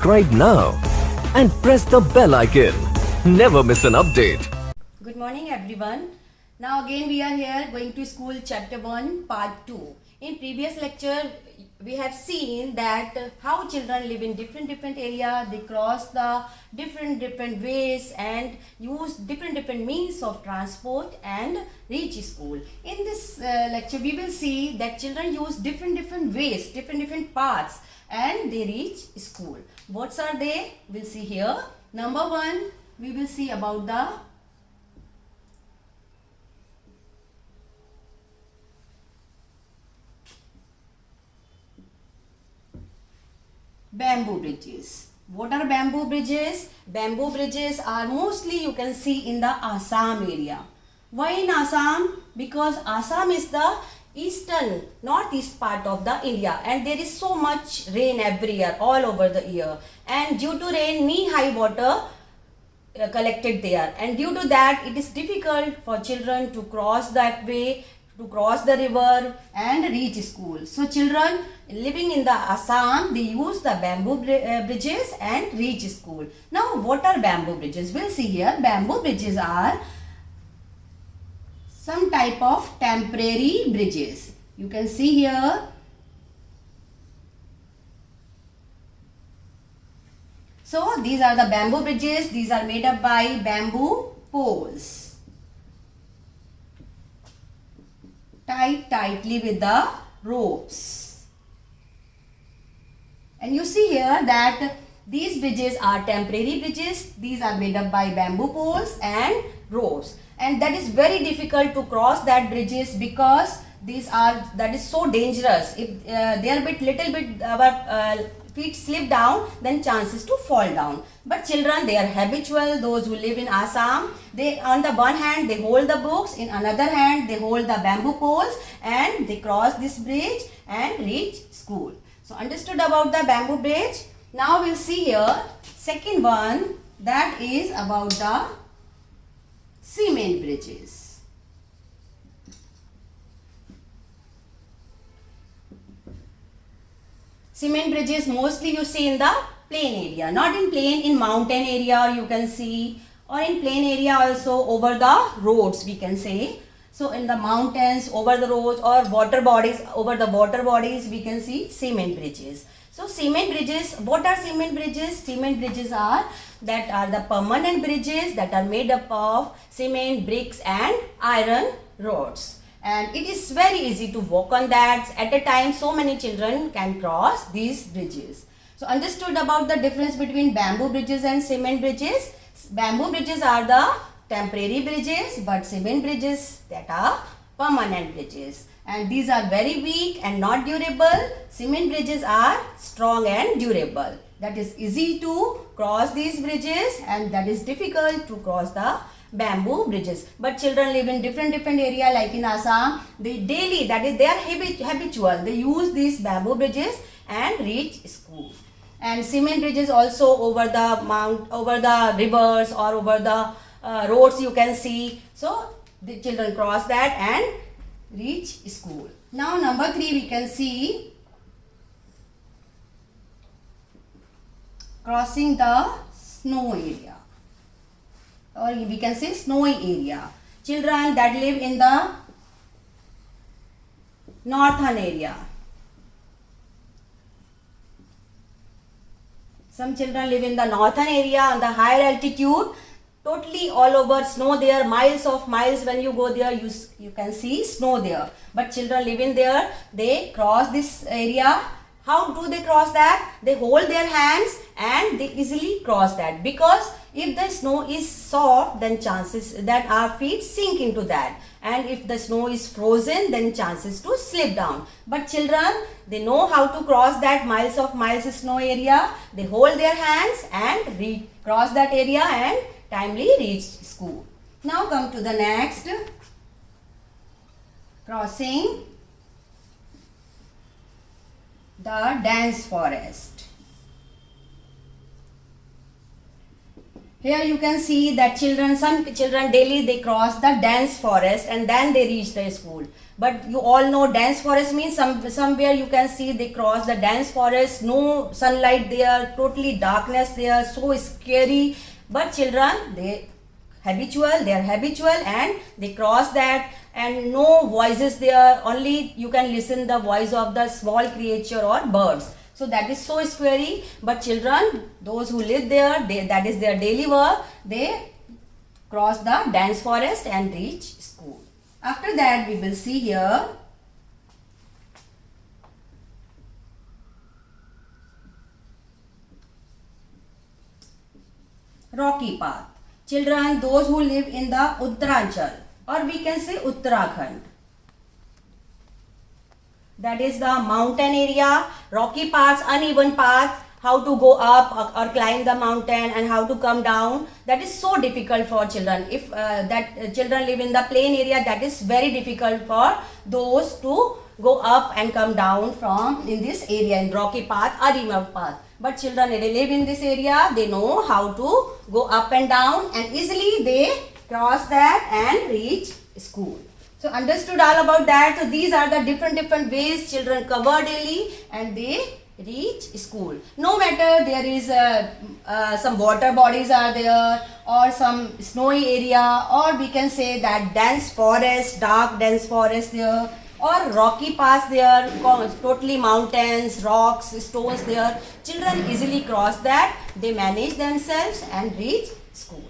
subscribe now and press the bell icon. Never miss an update. Good morning everyone. Now again we are here going to school chapter 1 part 2. In previous lecture we have seen that how children live in different area, they cross the different ways and use different means of transport and reach school. In this lecture we will see that children use different ways, different paths and they reach school. What are they? We'll see here. Number 1, we will see about the bamboo bridges. What are bamboo bridges? Bamboo bridges are mostly you can see in the Assam area. Why in Assam? Because Assam is the northeast part of the India and there is so much rain every year, all over the year, and due to rain knee-high water collected there, and due to that it is difficult for children to cross that way, to cross the river and reach school. So children living in the Assam, they use the bamboo bridges and reach school. Now what are bamboo bridges? We'll see here. Bamboo bridges are some type of temporary bridges. You can see here. So these are the bamboo bridges. These are made up by bamboo poles, tied tightly with the ropes. And you see here that these bridges are temporary bridges. These are made up by bamboo poles and ropes. And that is very difficult to cross that bridges because that is so dangerous. If they are little bit our feet slip down, then chances to fall down. But children, they are habitual. Those who live in Assam, they on the one hand they hold the books, in another hand they hold the bamboo poles and they cross this bridge and reach school. So understood about the bamboo bridge. Now we'll see here second one, that is about the cement bridges. Cement bridges mostly you see in the plain area, not in plain, in mountain area you can see, or in plain area also over the roads we can say. So in the mountains, over the roads, or water bodies, over the water bodies we can see cement bridges. So cement bridges, what are cement bridges? Cement bridges are the permanent bridges that are made up of cement, bricks and iron rods. And it is very easy to walk on that. At a time so many children can cross these bridges. So understood about the difference between bamboo bridges and cement bridges. Bamboo bridges are the temporary bridges, but cement bridges, that are permanent bridges. And these are very weak and not durable. Cement bridges are strong and durable. That is easy to cross these bridges and that is difficult to cross the bamboo bridges. But children live in different area, like in Assam, they daily, that is they are habitual. They use these bamboo bridges and reach school. And cement bridges also over the rivers or over the roads you can see. So the children cross that and reach school. Now number 3 we can see crossing the snow area, or we can say snowy area. Children that live in the northern area. Some children live in the northern area on the higher altitude. Totally all over snow there, miles of miles. When you go there, you can see snow there. But children living there, they cross this area. How do they cross that? They hold their hands and they easily cross that. Because if the snow is soft, then chances that our feet sink into that. And if the snow is frozen, then chances to slip down. But children, they know how to cross that miles of miles snow area. They hold their hands and cross that area and timely reach school. Now come to the next, crossing the dense forest. Here you can see that some children daily they cross the dense forest and then they reach the school. But you all know dense forest means somewhere you can see they cross the dense forest, no sunlight there, totally darkness there, so scary. But children they are habitual and they cross that, and no voices there, only you can listen the voice of the small creature or birds. So that is so scary. But children, those who live there, that is their daily work, they cross the dense forest and reach school. After that we will see here rocky path. Children, those who live in the Uttaranchal, or we can say Uttarakhand, that is the mountain area, rocky paths, uneven path, how to go up or climb the mountain and how to come down, that is so difficult for children. If children live in the plain area, that is very difficult for those to go up and come down from in this area in rocky path or uneven path. But children, they live in this area, they know how to go up and down, and easily they cross that and reach school. So understood all about that. So these are the different ways children cover daily and they reach school. No matter there is some water bodies are there, or some snowy area, or we can say that dense forest, dark dense forest there, or rocky paths there, totally mountains, rocks, stones there. Children easily cross that, they manage themselves and reach school.